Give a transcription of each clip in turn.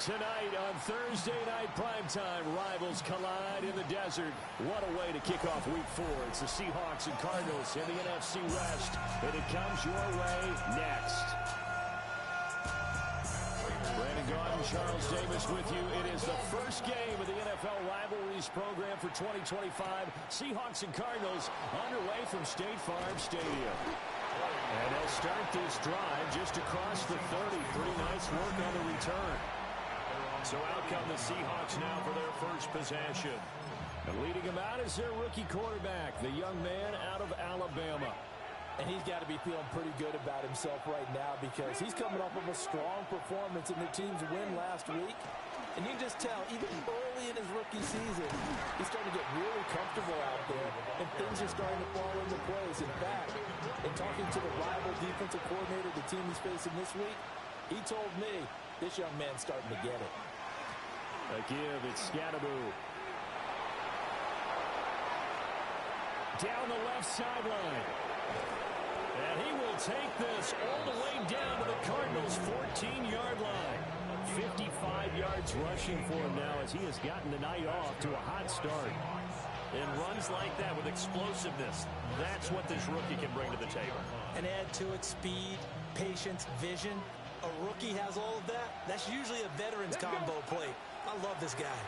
Tonight on Thursday Night Primetime, rivals collide in the desert. What a way to kick off Week 4. It's the Seahawks and Cardinals in the NFC West, and it comes your way next. Brandon Gaudin, Charles Davis with you. It is the first game of the NFL Rivalries program for 2025. Seahawks and Cardinals underway from State Farm Stadium. And they'll start this drive just across the 30. Pretty nice work on the return. So out come the Seahawks now for their first possession. And leading him out is their rookie quarterback, the young man out of Alabama. And he's got to be feeling pretty good about himself right now because he's coming off of a strong performance in the team's win last week. And you can just tell, even early in his rookie season, he's starting to get really comfortable out there, and things are starting to fall into place. In fact, in talking to the rival defensive coordinator the team he's facing this week, he told me this young man's starting to get it. A give, it's Scatteroo. Down the left sideline. And he will take this all the way down to the Cardinals' 14-yard line. 55 yards rushing for him now as he has gotten the night off to a hot start. And runs like that with explosiveness, that's what this rookie can bring to the table. And add to it speed, patience, vision. A rookie has all of that. That's usually a veteran's combo play. I love this guy.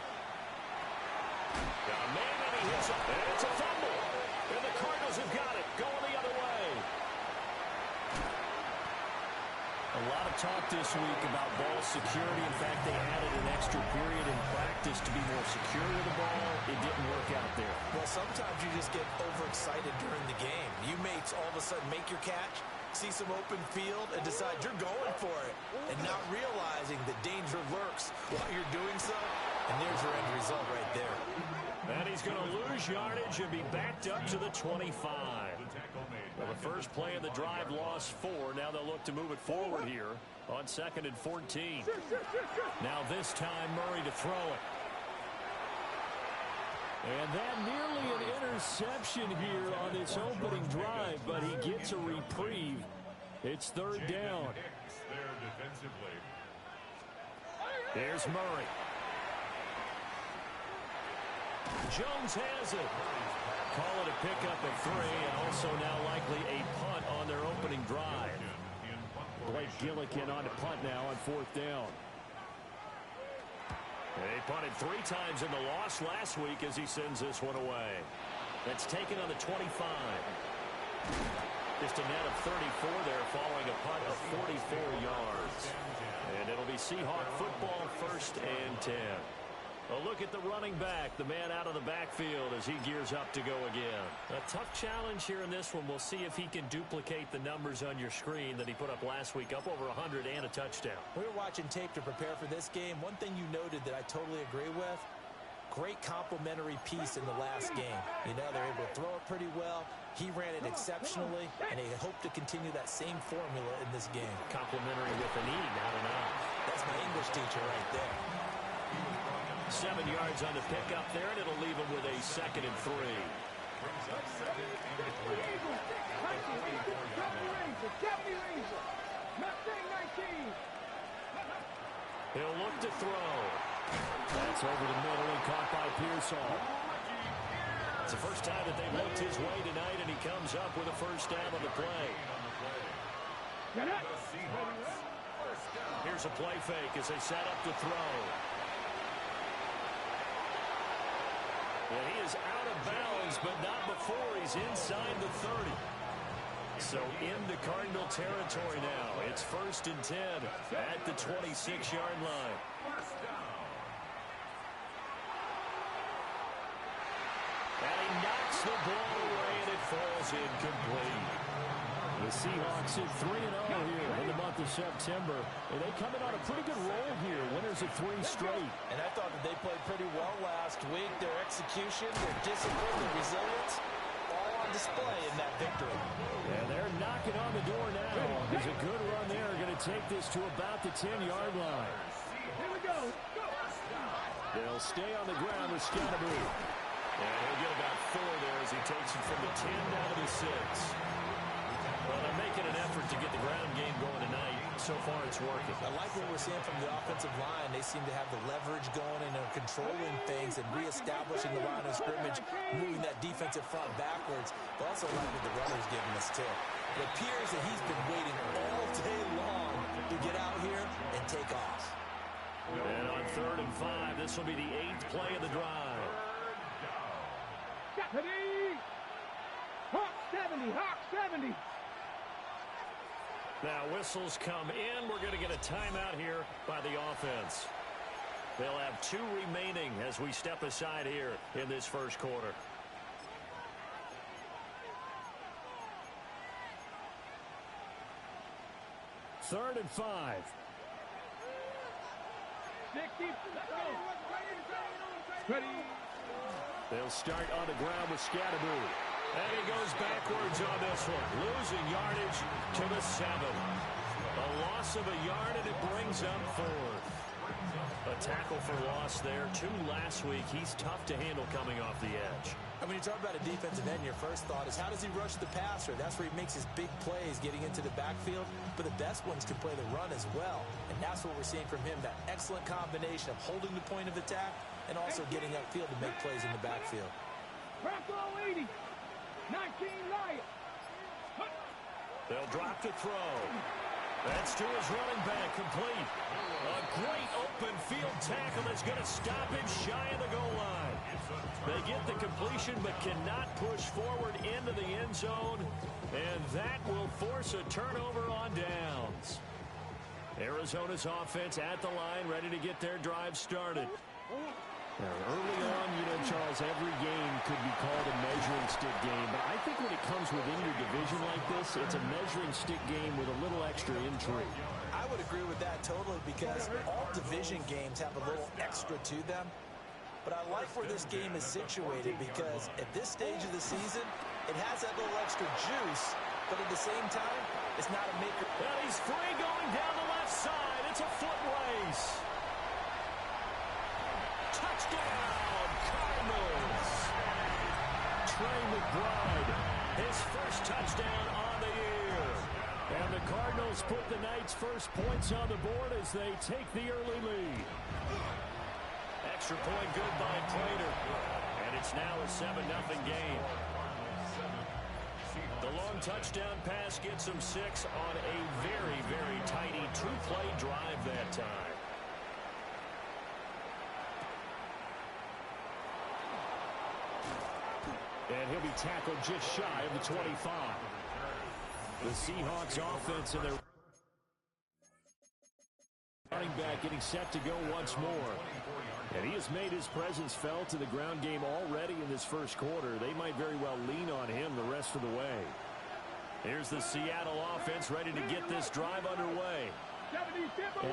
Got a man and he hits it. And it's a fumble. And the Cardinals have got it. Going the other way. A lot of talk this week about ball security. In fact, they added an extra period in practice to be more secure with the ball. It didn't work out there. Well, sometimes you just get overexcited during the game. You mates all of a sudden make your catch, see some open field, and decide you're going for it, and not realizing the danger lurks while you're doing so, and there's your end result right there. And he's going to lose yardage and be backed up to the 25. Well, the first play of the drive lost 4. Now they'll look to move it forward here on 2nd and 14. Now this time Murray to throw it. And that nearly an interception here on this opening drive, but he gets a reprieve. It's 3rd down. There's Murray. Jones has it. Call it a pickup of 3, and also now likely a punt on their opening drive. Blake Gillikin on to punt now on 4th down. They punted 3 times in the loss last week as he sends this one away. That's taken on the 25. Just a net of 34 there following a punt of 44 yards. And it'll be Seahawk football, 1st and 10. A look at the running back, the man out of the backfield as he gears up to go again. A tough challenge here in this one. We'll see if he can duplicate the numbers on your screen that he put up last week, up over 100 and a touchdown. We were watching tape to prepare for this game. One thing you noted that I totally agree with, great complementary piece in the last game. You know, they're able to throw it pretty well. He ran it exceptionally, and they hope to continue that same formula in this game. Complementary with an E, not an I. That's my English teacher right there. 7 yards on the pickup there, and it'll leave him with a 2nd and 3. He'll look to throw. That's over the middle and caught by Pearsall. It's the first time that they've looked his way tonight, and he comes up with a 1st down on the play. Here's a play fake as they set up to throw. And he is out of bounds, but not before he's inside the 30. So into Cardinal territory now. It's 1st and 10 at the 26-yard line. And he knocks the ball away, and it falls incomplete. The Seahawks at 3-0 here in the month of September. And they come in on a pretty good roll here. Winners of 3 straight. And I thought that they played pretty well last week. Their execution, their discipline, their resilience, all on display in that victory. And they're knocking on the door now. There's a good run there. Going to take this to about the 10-yard line. Here we go. They'll stay on the ground with Scatteroo. And he'll get about 4 there as he takes it from the 10 down to the 6. Well, they're making an effort to get the ground game going tonight. So far, it's working. I like what we're seeing from the offensive line. They seem to have the leverage going and are controlling things and reestablishing the line of scrimmage, moving that defensive front backwards. But also like what the runner's giving us, too. It appears that he's been waiting all day long to get out here and take off. And on 3rd and 5, this will be the 8th play of the drive. Hawk 70, Hawk 70. Now whistles come in. We're going to get a timeout here by the offense. They'll have 2 remaining as we step aside here in this first quarter. Third and 5. 60, let's go. Ready. They'll start on the ground with Scatteroo. And he goes backwards on this one. Losing yardage to the 7. A loss of a yard, and it brings up 4th. A tackle for loss there. 2 last week. He's tough to handle coming off the edge. And when you talk about a defensive end, your first thought is how does he rush the passer? That's where he makes his big plays getting into the backfield. But the best ones can play the run as well. And that's what we're seeing from him, that excellent combination of holding the point of attack and also getting upfield to make plays in the backfield. Bronco 80. 19 Lions. They'll drop to throw. That's to his running back, complete. A great open field tackle that's going to stop him shy of the goal line. They get the completion but cannot push forward into the end zone, and that will force a turnover on downs. Arizona's offense at the line, ready to get their drive started. Now, early on, Charles, every game could be called a measuring stick game, but I think when it comes within your division like this, it's a measuring stick game with a little extra intrigue. I would agree with that totally because all division games have a little extra to them. But I like where this game is situated because at this stage of the season, it has that little extra juice, but at the same time, it's not a maker. And he's free going down the left side. It's a foot race. Touchdown, Cardinals. Trey McBride, his first touchdown on the year. And the Cardinals put the Knights' first points on the board as they take the early lead. Extra point good by Prater. And it's now a 7-0 game. The long touchdown pass gets him 6 on a very, very tidy 2-play drive that time. And he'll be tackled just shy of the 25. The Seahawks offense in their running back getting set to go once more. And he has made his presence felt in the ground game already in this first quarter. They might very well lean on him the rest of the way. Here's the Seattle offense ready to get this drive underway.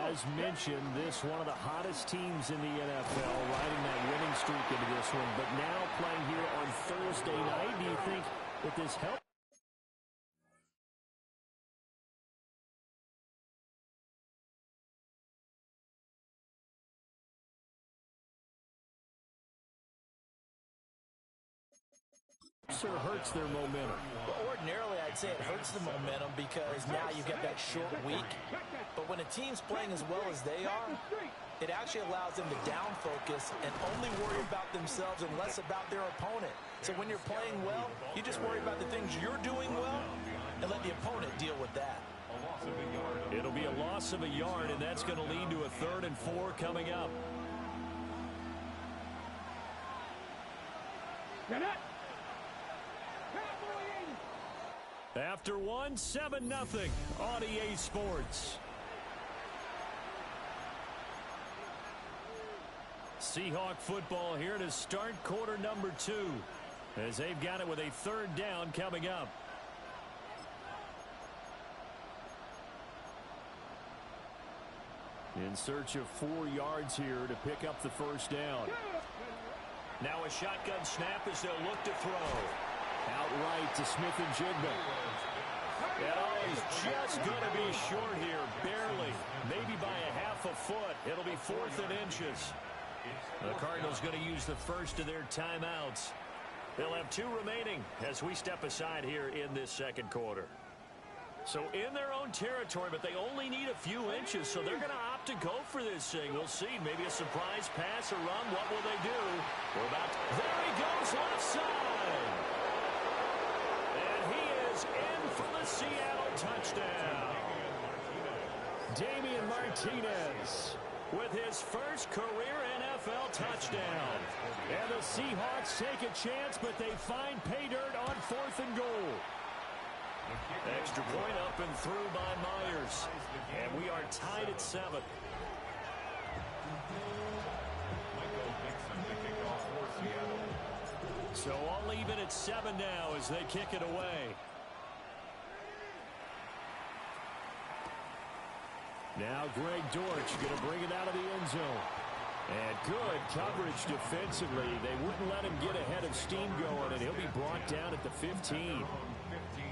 As mentioned, this one of the hottest teams in the NFL, riding that winning streak into this one. But now playing here on Thursday night, do you think that this helps? Or hurts their momentum? Well, ordinarily, I'd say it hurts the momentum because now you get that short week. But when a team's playing as well as they are, it actually allows them to down focus and only worry about themselves and less about their opponent. So when you're playing well, you just worry about the things you're doing well and let the opponent deal with that. It'll be a loss of a yard, and that's going to lead to a 3rd and 4 coming up. After one, 7-0 on EA Sports. Seahawk football here to start quarter number 2 as they've got it with a 3rd down coming up. In search of 4 yards here to pick up the first down. Now a shotgun snap as they'll look to throw. Outright to Smith-Njigba. And he's just going to be short here, barely. Maybe by a half a foot. It'll be 4th and inches. The Cardinals going to use the first of their timeouts. They'll have 2 remaining as we step aside here in this second quarter. So in their own territory, but they only need a few inches, so they're going to opt to go for this thing. We'll see. Maybe a surprise pass or run. What will they do? There he goes, left side. And he is in for the Seattle touchdown. Damian Martinez with his first career NFL touchdown. And the Seahawks take a chance, but they find pay dirt on 4th and goal. Extra point up and through by Myers. And we are tied at 7. So all even at 7 now as they kick it away. Now Greg Dortch going to bring it out of the end zone. And good coverage defensively. They wouldn't let him get ahead of steam going, and he'll be brought down at the 15.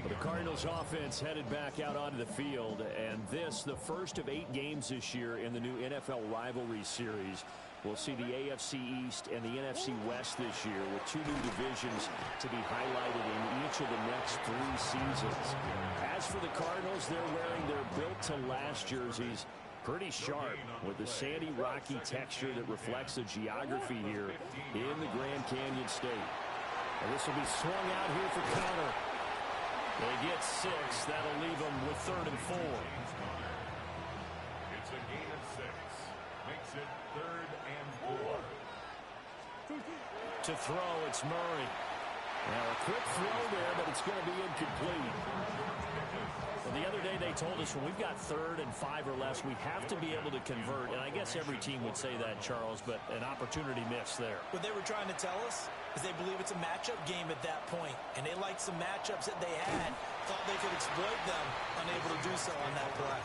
But the Cardinals offense headed back out onto the field, and this, the first of 8 games this year in the new NFL rivalry series. We'll see the AFC East and the NFC West this year with 2 new divisions to be highlighted in each of the next 3 seasons. As for the Cardinals, they're wearing their built-to-last jerseys, pretty sharp with the sandy, rocky texture that reflects the geography here in the Grand Canyon State. And this will be swung out here for Conner. They get 6. That'll leave them with 3rd and 4. It's a gain of 6. Makes it 3rd and 4. To throw, it's Murray. Now a quick throw there, but it's going to be incomplete. Well, the other day they told us when we've got 3rd and 5 or less, we have to be able to convert. And I guess every team would say that, Charles, but an opportunity missed there. What they were trying to tell us is they believe it's a matchup game at that point, and they liked some matchups that they had, thought they could exploit them, unable to do so on that play.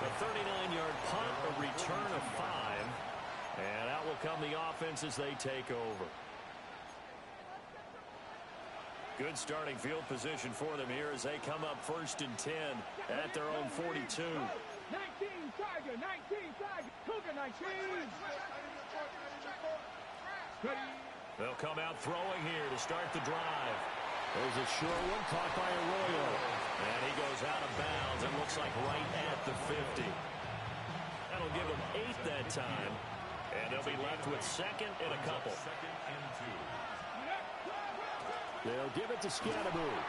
A 39-yard punt, a return of 5, and out will come the offense as they take over. Good starting field position for them here as they come up 1st and 10 at their own 42. 19 Tiger, 19 Tiger, Cougar 19. They'll come out throwing here to start the drive. There's a short one caught by Arroyo. And he goes out of bounds and looks like right at the 50. That'll give them 8 that time. And they'll be left with 2nd and a couple. They'll give it to Scatterbury.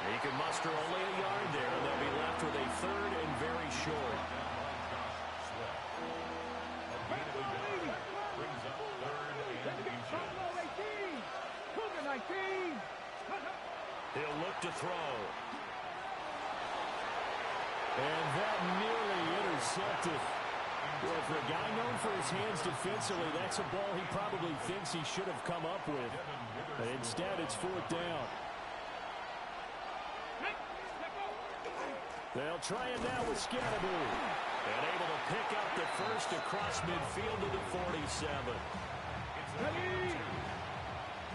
He can muster only a yard there, and they'll be left with a 3rd and very short. He'll look to throw. And that nearly intercepted. Well, for a guy known for his hands defensively, that's a ball he probably thinks he should have come up with. But instead, it's 4th down. They'll try it now with Scatterbury. And able to pick up the first across midfield to the 47.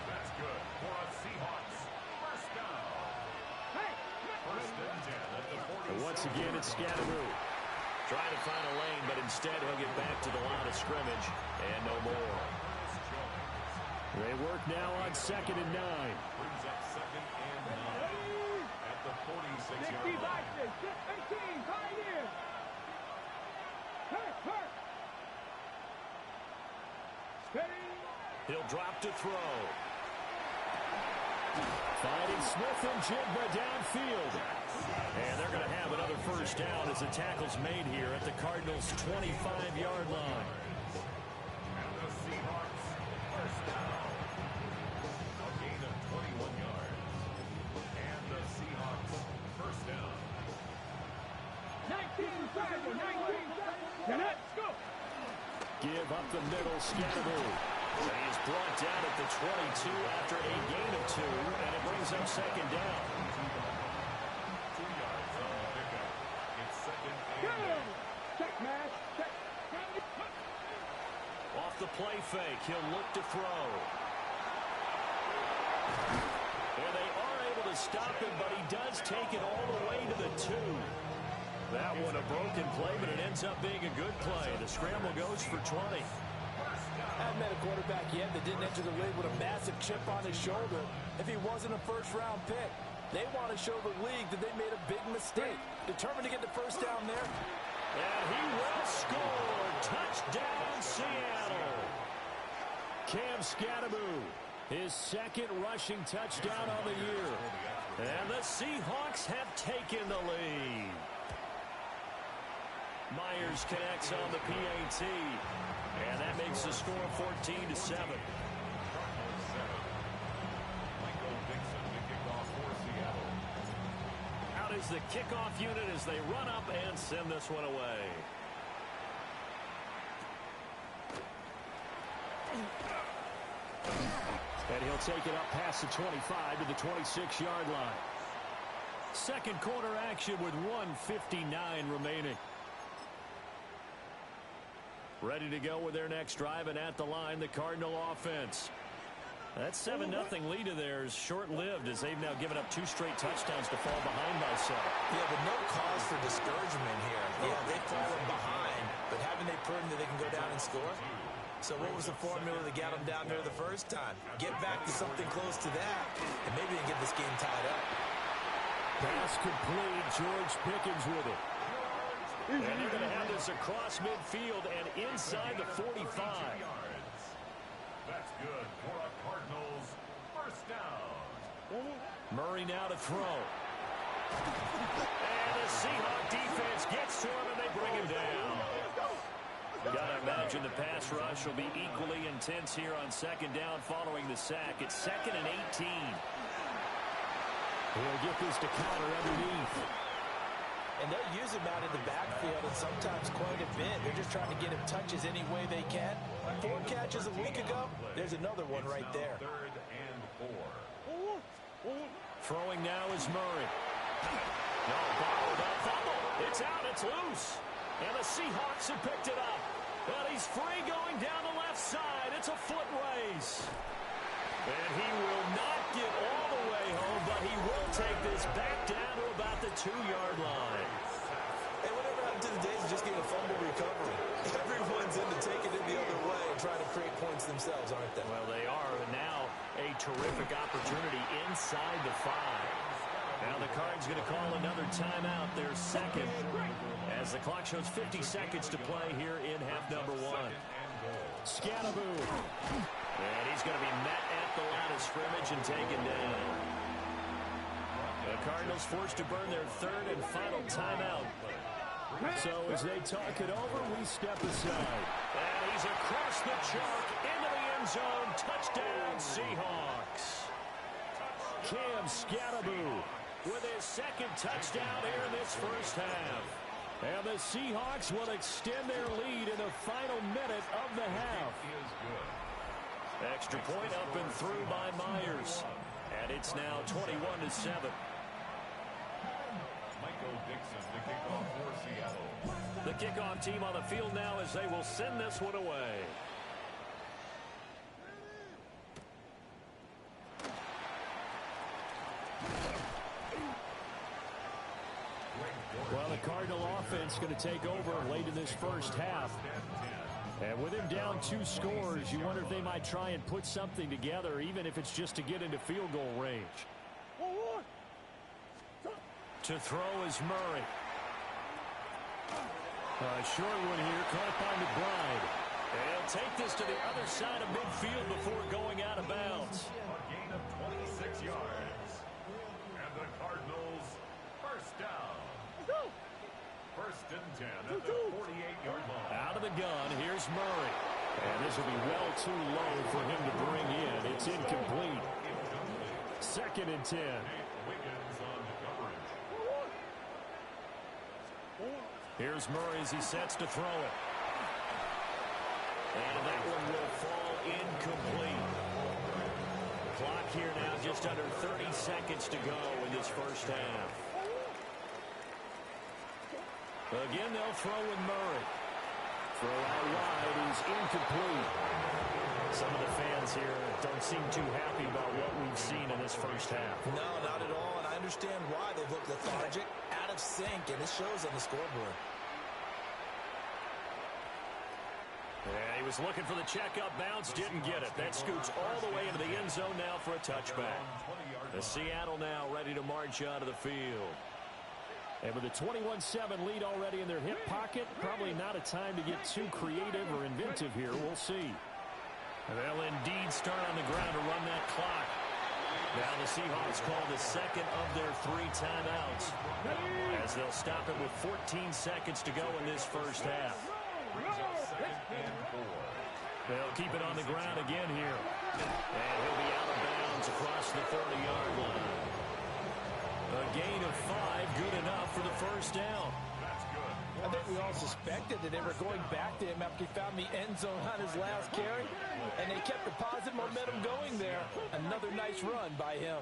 That's good for a Seahawks. First down. First and 10 at the 47. And once again, it's Scatterbury. Trying to find a lane, but instead he'll get back to the line of scrimmage and no more. They work now on 2nd and 9. Brings up 2nd and 9 at the 46-yard line. He'll drop to throw. Finding Smith and Jigba downfield. And they're going to have another first down as the tackle's made here at the Cardinals' 25-yard line. And the Seahawks first down. A gain of 21 yards. And the Seahawks first down. 19 Tiger, 19 let's go. Give up the middle, Scatterbury. And he is brought down at the 22 after a gain of 2, and it brings up 2nd down. 2 yards on the pickup. It's 2nd and Go. 8. Check, match. Check. Off the play fake, he'll look to throw. And they are able to stop him, but he does take it all the way to the 2. That one a broken play, but it ends up being a good play. The scramble goes for 20. I haven't met a quarterback yet that didn't enter the league with a massive chip on his shoulder if he wasn't a first-round pick. They want to show the league that they made a big mistake. Determined to get the first down there. And he will score. Touchdown, Seattle. Cam Skattebo, his second rushing touchdown on the year. And the Seahawks have taken the lead. Myers connects on the PAT. And that makes the score 14-7. Out is the kickoff unit as they run up and send this one away. And he'll take it up past the 25 to the 26-yard line. Second quarter action with 1:59 remaining. Ready to go with their next drive, and at the line, the Cardinal offense. That 7-0 lead of theirs short-lived as they've now given up 2 straight touchdowns to fall behind by 7. Yeah, but no cause for discouragement here. Yeah, they've fallen behind, but haven't they proven that they can go down and score? So what was the formula that got them down there the first time? Get back to something close to that, and maybe they can get this game tied up. Pass complete. George Pickens with it. And they're going to have this across midfield and inside the 45. That's good for a Cardinals first down. Murray now to throw. And the Seahawk defense gets to him, and they bring him down. Gotta imagine the pass rush will be equally intense here on second down following the sack. It's 2nd and 18. He'll get this to counter underneath. And they'll use him out in the backfield and sometimes quite a bit. They're just trying to get him touches any way they can. 4 catches a week ago. There's another one right there. 3rd and 4. Throwing now is Murray. No, bottled up fumble. It's out. It's loose. And the Seahawks have picked it up. But he's free going down the left side. It's a foot race. And he will not get all the way home, but he will take this back down to about the 2-yard line. Hey, whatever happened to the days of just getting a fumble recovery? Everyone's into taking it the other way and trying to create points themselves, aren't they? Well, they are. And now a terrific opportunity inside the 5. Now the Cards going to call another timeout, their second, as the clock shows 50 seconds to play here in half number 1. Skattebo. And he's going to be met at the line of scrimmage and taken down. The Cardinals forced to burn their 3rd and final timeout. So as they talk it over, we step aside. And he's across the chalk into the end zone. Touchdown, Seahawks. Cam Skattebo with his second touchdown here in this first half. And the Seahawks will extend their lead in the final minute of the half. Extra point up and through by Myers. And it's now 21-7. Michael Dixon, the kickoff for Seattle. The kickoff team on the field now as they will send this one away. Well, the Cardinal offense going to take over late in this first half. And with him down 2 scores, you wonder if they might try and put something together, even if it's just to get into field goal range. To throw is Murray. Short one here, caught by McBride. And he'll take this to the other side of midfield before going out of bounds. A gain of 26 yards. And the Cardinals first down. 1st and 10 at the 48-yard line. Out of the gun, here's Murray. And this will be well too low for him to bring in. It's incomplete. 2nd and 10. Wiggins on the coverage. Here's Murray as he sets to throw it. And that one will fall incomplete. Clock here now just under 30 seconds to go in this first half. Again, they'll throw with Murray. Throw out wide is incomplete. Some of the fans here don't seem too happy about what we've seen in this first half. No, not at all, and I understand why. They've looked lethargic, out of sync, and it shows on the scoreboard. And he was looking for the checkup bounce, didn't get it. That scoots all the way into the end zone now for a touchback. The Seattle now ready to march out of the field. And with a 21-7 lead already in their hip pocket, probably not a time to get too creative or inventive here. We'll see. They'll indeed start on the ground to run that clock. Now the Seahawks call the second of their 3 timeouts, as they'll stop it with 14 seconds to go in this first half. They'll keep it on the ground again here. And he'll be out of bounds across the 30-yard line. A gain of 5, good enough for the first down. I think we all suspected that they were going back to him after he found the end zone on his last carry, and they kept the positive momentum going there. Another nice run by him.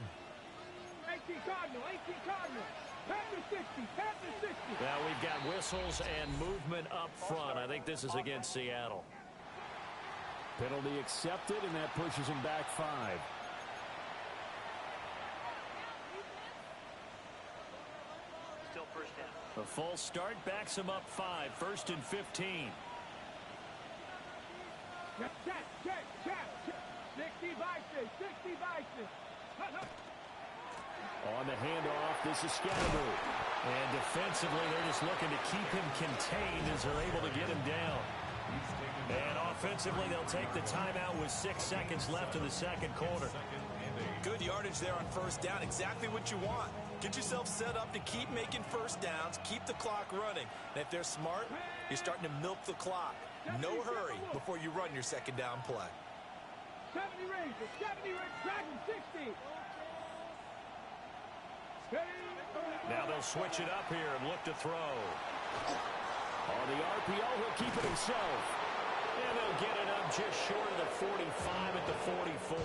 18 Cardinal, 18 Cardinal. Panther 60, Panther 60. Now we've got whistles and movement up front. I think this is against Seattle. Penalty accepted, and that pushes him back 5. Still first down. A false start backs him up 5. First and 15. Check. 60 Bison, 60 Bison. On the handoff, this is Scatterbo. And defensively, they're just looking to keep him contained as they're able to get him down. And offensively, they'll take the timeout with 6 seconds left in the second quarter. Good yardage there on first down. Exactly what you want. Get yourself set up to keep making first downs, keep the clock running. And if they're smart, you're starting to milk the clock. No hurry before you run your second down play. 70 Rangers, Dragon 60. Now they'll switch it up here and look to throw. On the RPO, he'll keep it himself. And they'll get it up just short of the 45 at the 44.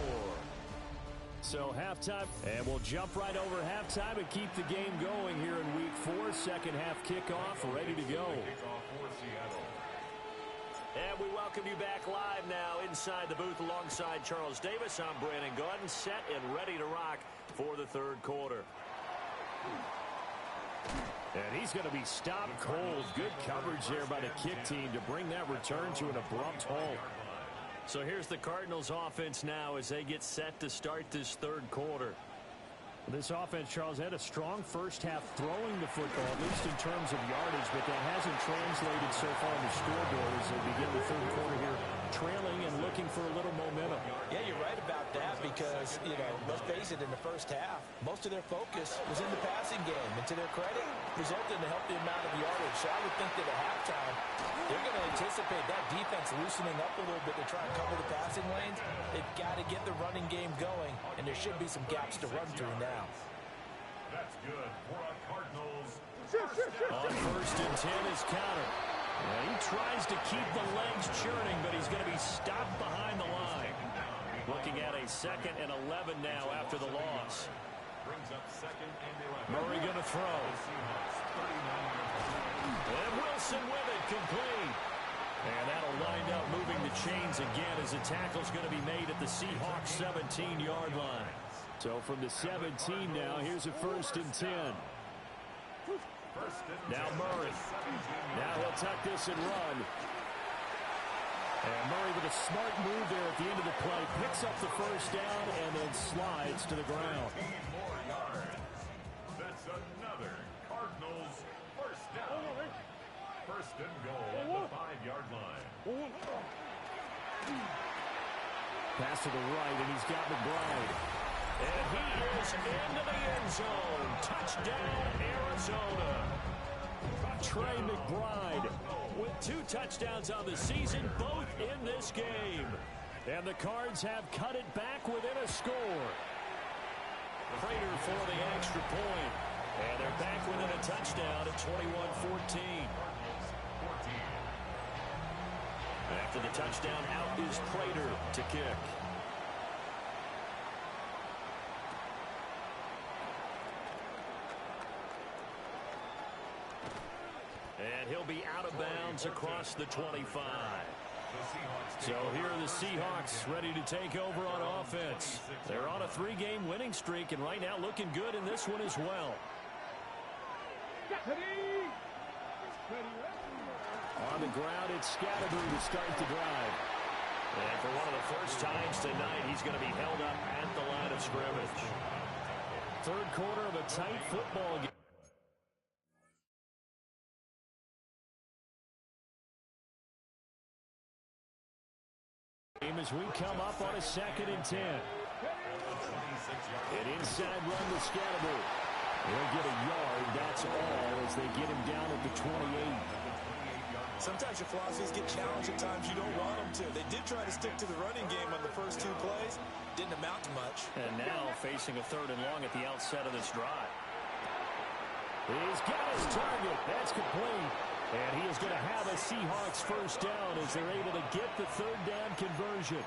So halftime, and we'll jump right over halftime and keep the game going here in week 4. Second half kickoff, ready to go. And we welcome you back live now inside the booth alongside Charles Davis. I'm Brandon Gaudin, set and ready to rock for the third quarter. And he's going to be stopped cold. Good coverage there by the kick team to bring that return to an abrupt halt. So here's the Cardinals offense now as they get set to start this third quarter. This offense, Charles, had a strong first half throwing the football, at least in terms of yardage, but that hasn't translated so far on the scoreboard as they begin the third quarter here, trailing and looking for a little momentum. Yeah, you're right about that because, let's face it, in the first half, most of their focus was in the passing game. And to their credit, resulted in a healthy amount of yardage. So I would think that at halftime, they're going to anticipate that defense loosening up a little bit to try and cover the passing lanes. They've got to get the running game going, and there should be some gaps to run through now. That's good for a Cardinals. On first and 10 is Counter. He tries to keep the legs churning, but he's going to be stopped behind the line. Looking at a 2nd and 11 now after the loss. Brings up 2nd and 11. Murray going to throw. And Wilson with it, complete. And that'll wind up moving the chains again as the tackle's going to be made at the Seahawks 17-yard line. So from the 17 now, here's a 1st and 10. Now Murray. Now he'll tuck this and run. And Murray with a smart move there at the end of the play. Picks up the first down and then slides to the ground. That's another Cardinals first down. First and goal at the 5-yard line. Pass to the right, and he's got McBride. And he is into the end zone. Touchdown, Arizona. Trey McBride with 2 touchdowns on the season, both in this game. And the Cards have cut it back within a score. Prater for the extra point. And they're back within a touchdown at 21-14. After the touchdown, out is Prater to kick. And he'll be out of bounds across the 25. So here are the Seahawks ready to take over on offense. They're on a 3-game winning streak and right now looking good in this one as well. On the ground, it's Scatterboo to start the drive. And for one of the first times tonight, he's going to be held up at the line of scrimmage. Third quarter of a tight football game. As we come up on a 2nd and 10. An inside run to Scatterboo. He'll get a yard, that's all, as they get him down at the 28. Sometimes your philosophies get challenged at times you don't want them to. They did try to stick to the running game on the first 2 plays. Didn't amount to much. And now facing a 3rd and long at the outset of this drive. He's got his target. That's complete. And he is going to have a Seahawks first down as they're able to get the 3rd down conversion.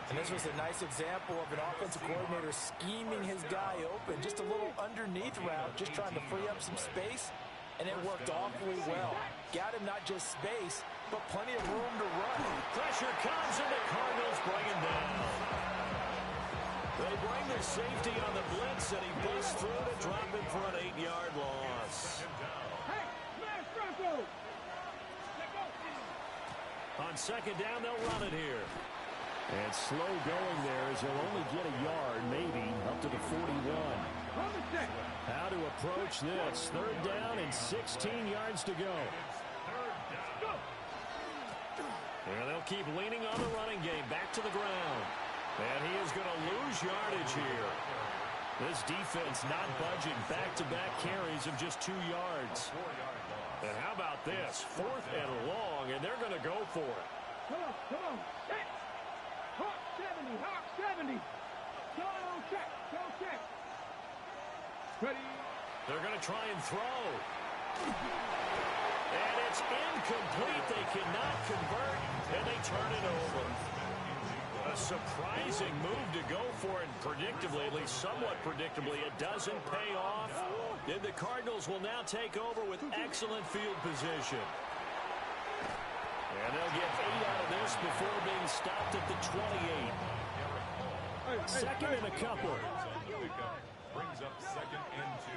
And this was a nice example of an offensive coordinator scheming his guy open. Just a little underneath route, just trying to free up some space. And it worked awfully well. Got him not just space, but plenty of room to run. Pressure comes, and the Cardinals bring him down. They bring the safety on the blitz, and he busts through to drop him for an 8-yard loss. On 2nd down, they'll run it here. And slow going there as they'll only get a yard, maybe, up to the 41. How to approach this. 3rd down and 16 yards to go. And they'll keep leaning on the running game. Back to the ground. And he is going to lose yardage here. This defense not budging. Back-to-back carries of just 2 yards. And how about this? 4th and long, and they're going to go for it. Come on. Check. Hawk 70. Go check. Ready. They're going to try and throw. And it's incomplete. They cannot convert, and they turn it over. A surprising move to go for it, predictably, at least somewhat predictably. It doesn't pay off. And the Cardinals will now take over with excellent field position. And they'll get 8 out of this before being stopped at the 28. 2nd and a couple. Brings up 2nd and 2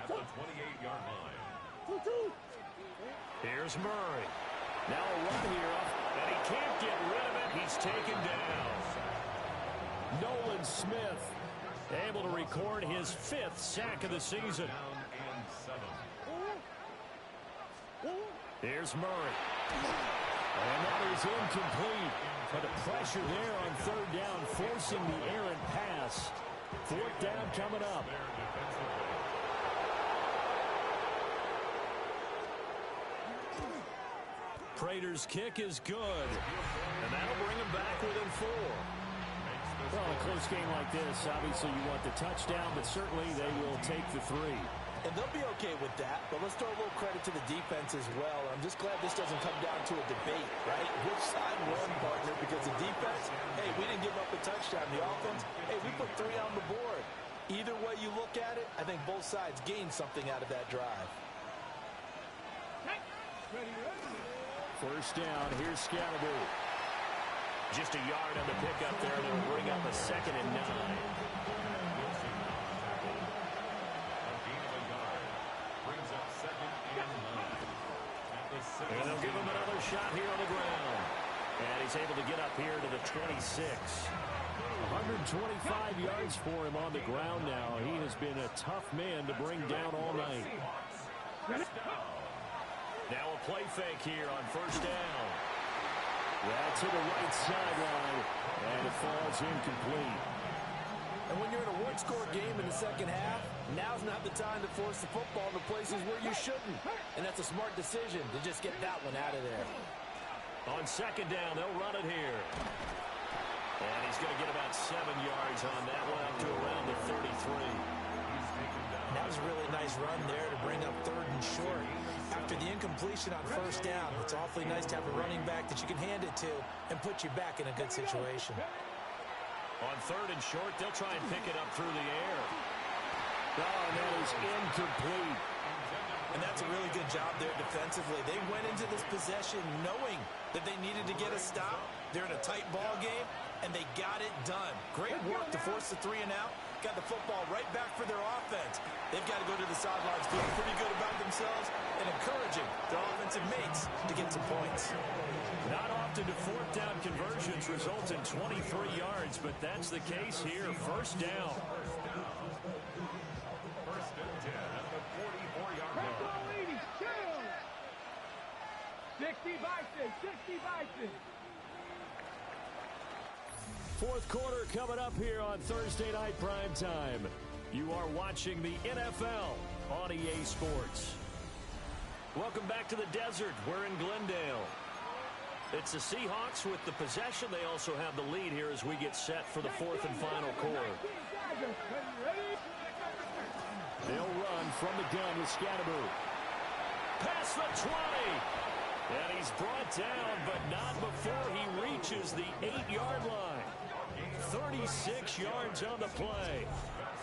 at the 28-yard line. Here's Murray. Now a run here, and he can't get rid of it. He's taken down. Nolan Smith able to record his 5th sack of the season. Here's Murray. And that is incomplete. But the pressure there on 3rd down, forcing the errant pass. 4th down coming up. Prater's kick is good. And that'll bring him back within 4. Well, a close game like this, obviously you want the touchdown, but certainly they will take the 3. And they'll be okay with that, but let's throw a little credit to the defense as well. I'm just glad this doesn't come down to a debate, right? Which side won, partner? Because the defense, hey, we didn't give up a touchdown. The offense, hey, we put 3 on the board. Either way you look at it, I think both sides gained something out of that drive. First down, here's Scatterboo. Just a yard on the pickup there, and it'll bring up a 2nd and 9. And they'll give him another shot here on the ground. And he's able to get up here to the 26. 125 yards for him on the ground now. He has been a tough man to bring down all night. Now a play fake here on 1st down. Yeah, to the right sideline. And it falls incomplete. And when you're in a one-score game in the second half, now's not the time to force the football to places where you shouldn't. And that's a smart decision to just get that one out of there. On 2nd down, they'll run it here. And he's going to get about 7 yards on that one, up to around the 33. That was a really nice run there to bring up 3rd and short. After the incompletion on 1st down, it's awfully nice to have a running back that you can hand it to and put you back in a good situation. On 3rd and short, they'll try and pick it up through the air. Oh, and that is incomplete. And that's a really good job there defensively. They went into this possession knowing that they needed to get a stop. They're in a tight ball game, and they got it done. Great work to force the 3 and out got the football right back for their offense. They've got to go to the sidelines feeling pretty good about themselves and encouraging their offensive mates to get some points. Not often do fourth down conversions result in 23 yards, but that's the case here. First down. First and 10 at the 44-yard line. Control 80, chill. 60 Bison, 60 Bison. Fourth quarter coming up here on Thursday Night Primetime. You are watching the NFL on EA Sports. Welcome back to the desert. We're in Glendale. It's the Seahawks with the possession. They also have the lead here as we get set for the fourth and final quarter. They'll run from the gun with Scatterby. Past the 20. And he's brought down, but not before he reaches the 8-yard line. 36 yards on the play.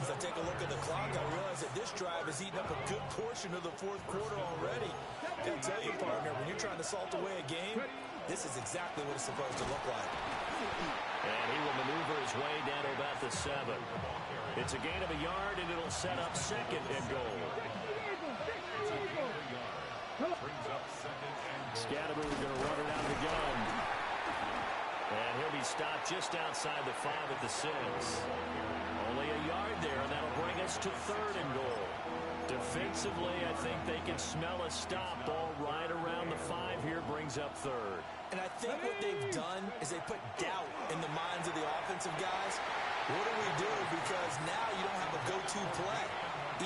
As I take a look at the clock, I realize that this drive has eaten up a good portion of the fourth quarter already. I gotta tell you, partner, when you're trying to salt away a game, this is exactly what it's supposed to look like. And he will maneuver his way down to about the 7. It's a gain of a yard, and it'll set up second and goal. Scatterby going to run it out of the gun. And he'll be stopped just outside the 5 at the 6. Only a yard there, and that'll bring us to third and goal. Defensively, I think they can smell a stop. Ball right around the 5 here brings up third. And I think what they've done is they put doubt in the minds of the offensive guys. What do we do? Because now you don't have a go-to play.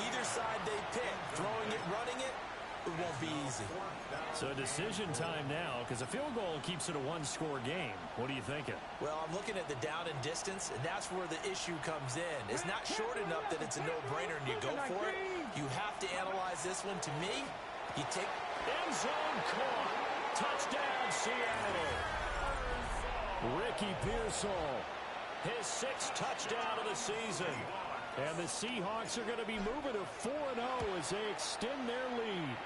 Either side they pick, throwing it, running it, it won't be easy. So decision time now, because a field goal keeps it a one-score game. What are you thinking? Well, I'm looking at the down and distance, and that's where the issue comes in. It's not short enough that it's a no-brainer and you go for it. You have to analyze this one. To me, you take... End zone caught. Touchdown, Seattle. Ricky Pearsall, his 6th touchdown of the season. And the Seahawks are going to be moving to 4-0 as they extend their lead.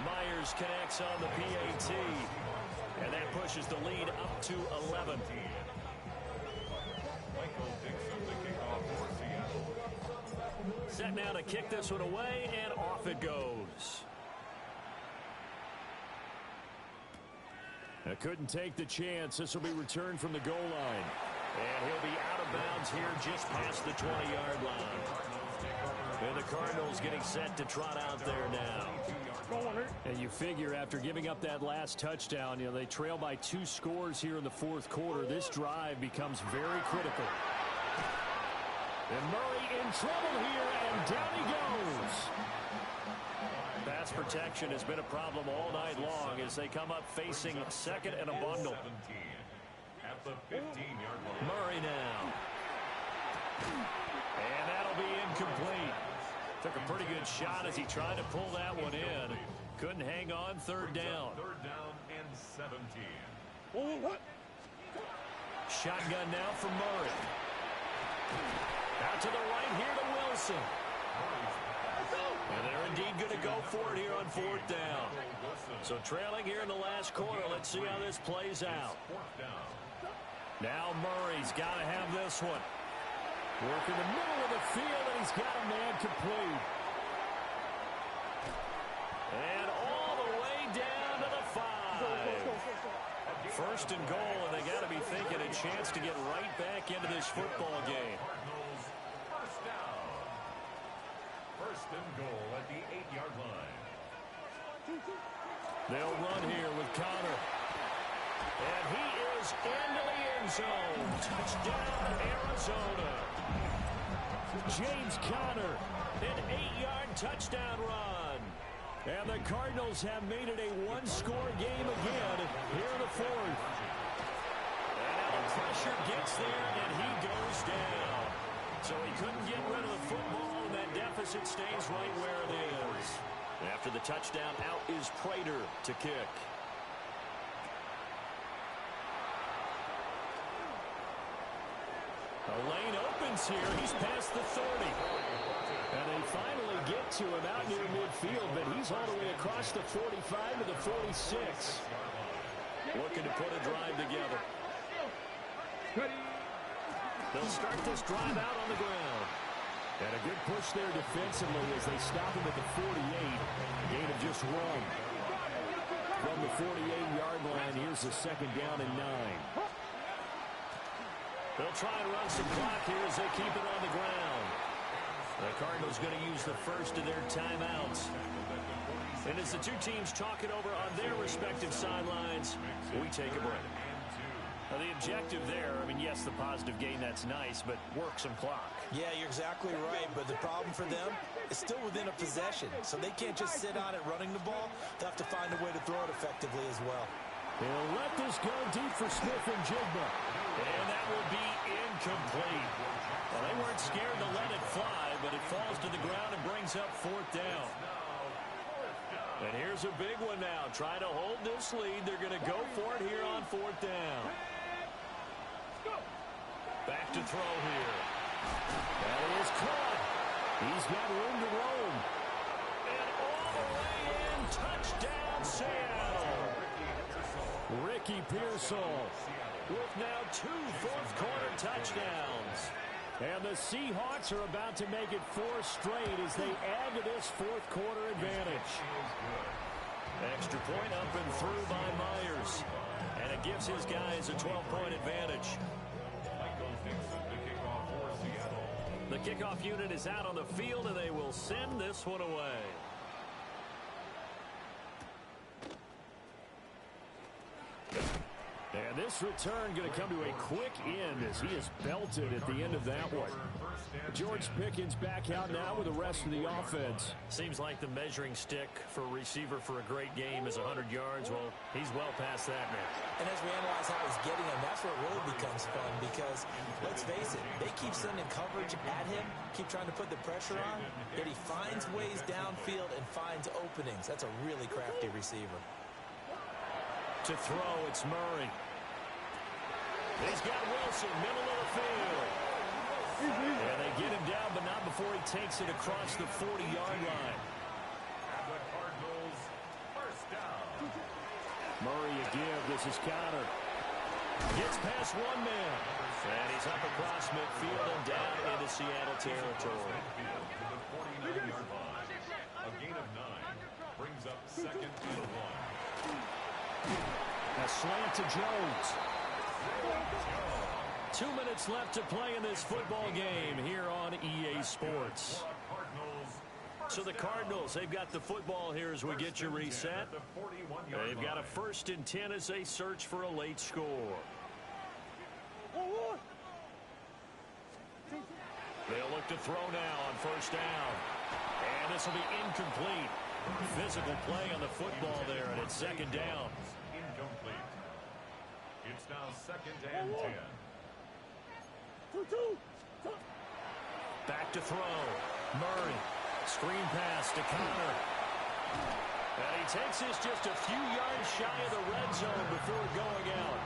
Myers connects on the PAT. And that pushes the lead up to 11. Set now to kick this one away, and off it goes. I couldn't take the chance. This will be returned from the goal line. And he'll be out of bounds here just past the 20-yard line. And the Cardinals getting set to trot out there now. And you figure after giving up that last touchdown, they trail by 2 scores here in the fourth quarter. This drive becomes very critical. And Murray in trouble here, and down he goes. Pass protection has been a problem all night long as they come up facing second and a bundle. At the 15-yard line. Murray now. And that'll be incomplete. Took a pretty good shot as he tried to pull that one in. Couldn't hang on. Third down. Third down and 17. Shotgun now for Murray. Out to the right here to Wilson. And they're indeed going to go for it here on fourth down. So trailing here in the last quarter. Let's see how this plays out. Now Murray's got to have this one. Work in the middle of the field, and he's got a man complete. And all the way down to the 5. First and goal, and they got to be thinking a chance to get right back into this football game. First down. First and goal at the 8-yard line. They'll run here with Connor. And he is into the end zone. Touchdown, Arizona. James Conner, an 8-yard touchdown run. And the Cardinals have made it a one-score game again here in the fourth. And now the pressure gets there, and he goes down. So he couldn't get rid of the football, and that deficit stays right where it is. After the touchdown, out is Prater to kick. The lane opens here. He's past the 30. And they finally get to him out near midfield, but he's all the way across the 45 to the 46. Looking to put a drive together. The They'll start this drive out on the ground. And a good push there defensively as they stop him at the 48. Gain of just 1. From the 48-yard line, here's the second down and 9. They'll try and run some clock here as they keep it on the ground. The Cardinals going to use the first of their timeouts. And as the two teams talk it over on their respective sidelines, we take a break. Now, the objective there, I mean, yes, the positive gain, that's nice, but work some clock. Yeah, you're exactly right, but the problem for them is still within a possession, so they can't just sit on it running the ball. They'll have to find a way to throw it effectively as well. They'll let this go deep for Smith and Jigba. And that will be incomplete. Well, they weren't scared to let it fly, but it falls to the ground and brings up 4th down. And here's a big one now. Trying to hold this lead. They're going to go for it here on 4th down. Back to throw here. That is caught. He's got room to roam. And all the way in. Touchdown, Seattle. Ricky Pearsall with now 2 fourth-quarter touchdowns. And the Seahawks are about to make it 4 straight as they add to this fourth-quarter advantage. Extra point up and through by Myers. And it gives his guys a 12-point advantage. The kickoff unit is out on the field, and they will send this one away. And this return going to come to a quick end as he is belted at the end of that one. George Pickens back out now with the rest of the offense. Seems like the measuring stick for a receiver for a great game is 100 yards. Well, he's well past that now. And as we analyze how he's getting them, that's where it really becomes fun because, let's face it, they keep sending coverage at him, keep trying to put the pressure on, yet he finds ways downfield and finds openings. That's a really crafty receiver. To throw, it's Murray. He's got Wilson, middle of the field. And they get him down, but not before he takes it across the 40-yard line. And the Cardinals, first down. Murray a give. This is Connor. Gets past one man. And he's up across midfield and down into Seattle territory. To the 49-yard line. A gain of 9 brings up 2nd and 1. A slant to Jones. 2 minutes left to play in this football game here on EA Sports. So the Cardinals, they've got the football here as we get you reset. They've got a 1st and 10 as they search for a late score. They'll look to throw now on 1st down. And this will be incomplete. Physical play on the football there, and it's 2nd down. Incomplete. It's now 2nd and 10. Back to throw. Murray. Screen pass to Connor. And he takes this just a few yards shy of the red zone before going out.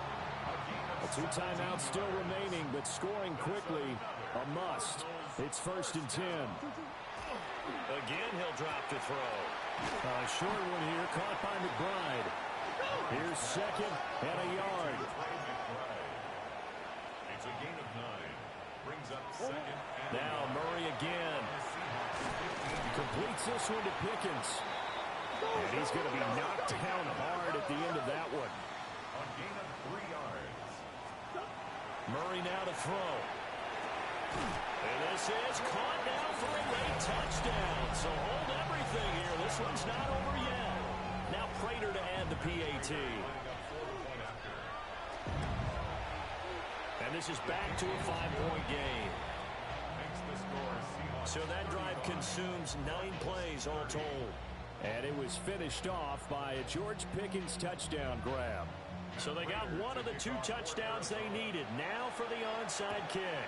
2 timeouts still remaining, but scoring quickly, a must. It's 1st and 10. Again, he'll drop to throw. A short one here, caught by McBride. Here's 2nd and a yard. It's a gain of 9. Brings up 2nd and now Murray again. Completes this one to Pickens. And he's going to be knocked down hard at the end of that one. a gain of 3 yards. Murray now to throw. And this is caught now for a late touchdown. So hold everything here. This one's not over yet. Now Prater to add the PAT. And this is back to a 5-point game. So that drive consumes 9 plays all told. And it was finished off by a George Pickens touchdown grab. So they got one of the 2 touchdowns they needed. Now for the onside kick.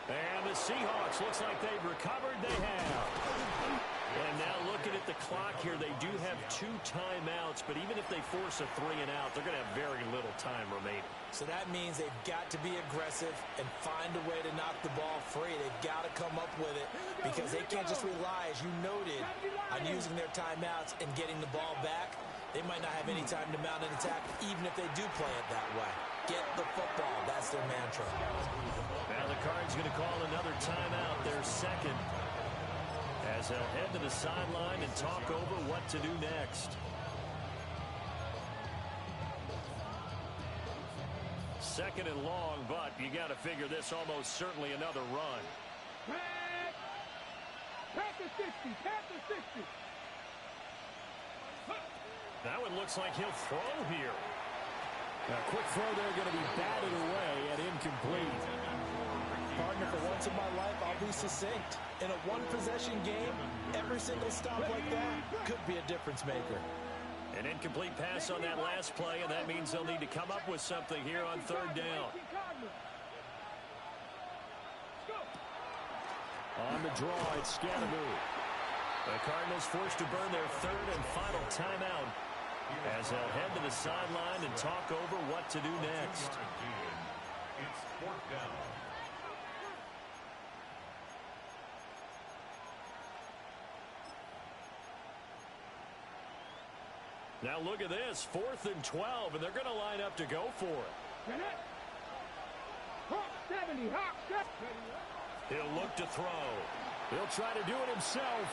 And the Seahawks, looks like they've recovered. They have. And now looking at the clock here, they do have 2 timeouts, but even if they force a 3 and out, they're going to have very little time remaining. So that means they've got to be aggressive and find a way to knock the ball free. They've got to come up with it because they can't just rely, as you noted, on using their timeouts and getting the ball back. They might not have any time to mount an attack, even if they do play it that way. Get the football. That's That's their mantra. Now the Cards going to call another timeout, their second, as they'll head to the sideline and talk over what to do next. Second and long, but you got to figure this almost certainly another run. Past the 60, past the 60. That one looks like he'll throw here. A quick throw there going to be batted away and incomplete. Partner, for once in my life, I'll be succinct. In a one-possession game, every single stop like that could be a difference maker. An incomplete pass on that last play, and that means they'll need to come up with something here on third down. On the draw, it's Scatteroo. The Cardinals forced to burn their third and final timeout as they'll head to the sideline and talk over what to do next. It's fourth down. Now look at this, 4th and 12, and they're going to line up to go for it. Hawk 70, Hawk 70. He'll look to throw. He'll try to do it himself.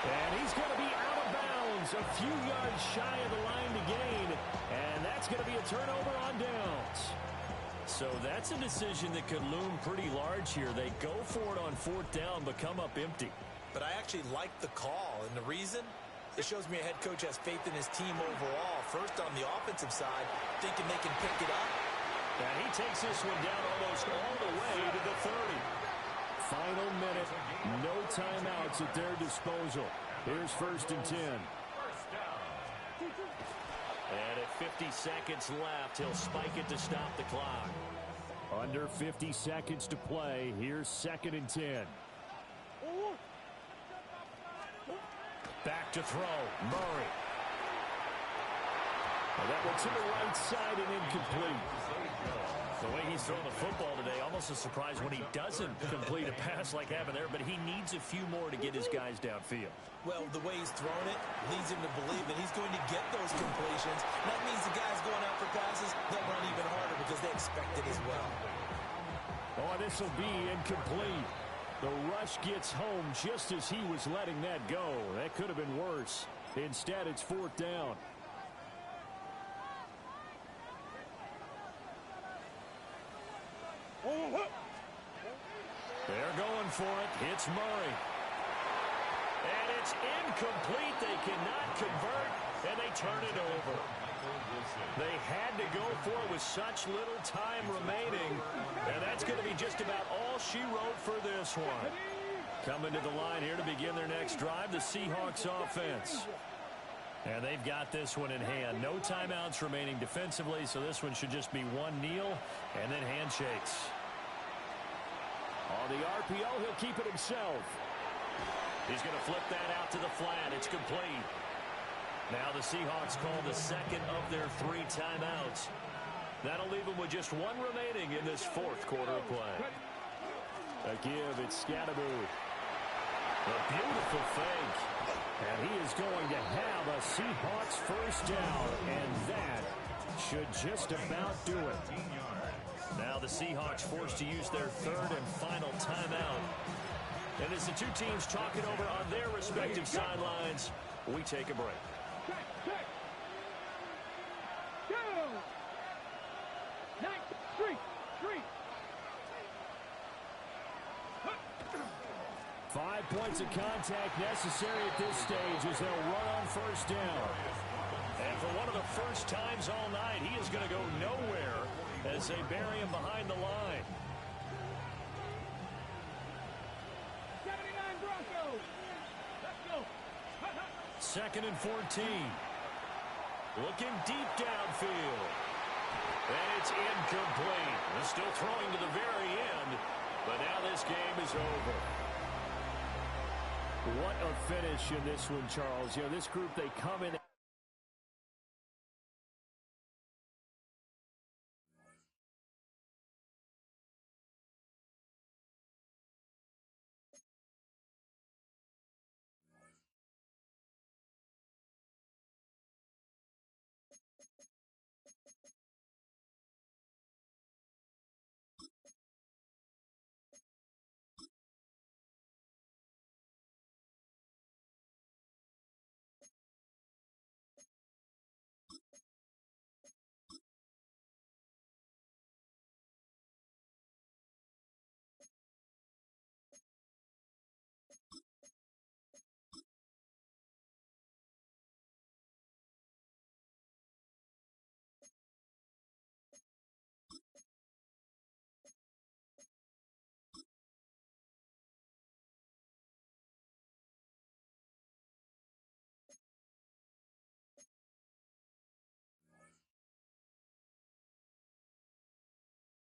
And he's going to be out of bounds, a few yards shy of the line to gain, and that's going to be a turnover on downs. So that's a decision that could loom pretty large here. They go for it on 4th down, but come up empty. But I actually like the call, and the reason? It shows me a head coach has faith in his team overall. First on the offensive side, thinking they can pick it up. And he takes this one down almost all the way to the 30. Final minute, no timeouts at their disposal. Here's 1st and 10. And at 50 seconds left, he'll spike it to stop the clock. Under 50 seconds to play. Here's 2nd and 10. Back to throw, Murray. Well, that one to the right side and incomplete. The way he's throwing the football today, almost a surprise when he doesn't complete a pass like happened there, but he needs a few more to get his guys downfield. Well, the way he's thrown it leads him to believe that he's going to get those completions. That means the guys going out for passes, they'll run even harder because they expect it as well. Oh, this will be incomplete. The rush gets home just as he was letting that go. That could have been worse. Instead, it's 4th down. They're going for it. It's Murray. And it's incomplete. They cannot convert, and they turn it over. They had to go for it with such little time remaining, and that's going to be just about all she wrote for this one. Coming to the line here to begin their next drive, the Seahawks offense. And they've got this one in hand. No timeouts remaining defensively, so this one should just be one kneel and then handshakes. On the RPO, he'll keep it himself. He's going to flip that out to the flat. It's complete. Now the Seahawks call the second of their 3 timeouts. That'll leave them with just one remaining in this 4th quarter of play. A give, it's Scatteroo. A beautiful fake. And he is going to have a Seahawks first down, and that should just about do it. Now the Seahawks forced to use their 3rd and final timeout. And as the two teams talk it over on their respective sidelines, we take a break. Check. 3. 5 points of contact necessary at this stage as they'll run on 1st down. And for one of the first times all night, he is going to go nowhere as they bury him behind the line. 79 Broncos. Let's go. 2nd and 14. Looking deep downfield. And it's incomplete. They're still throwing to the very end, but now this game is over. What a finish in this one, Charles. You know, this group, they come in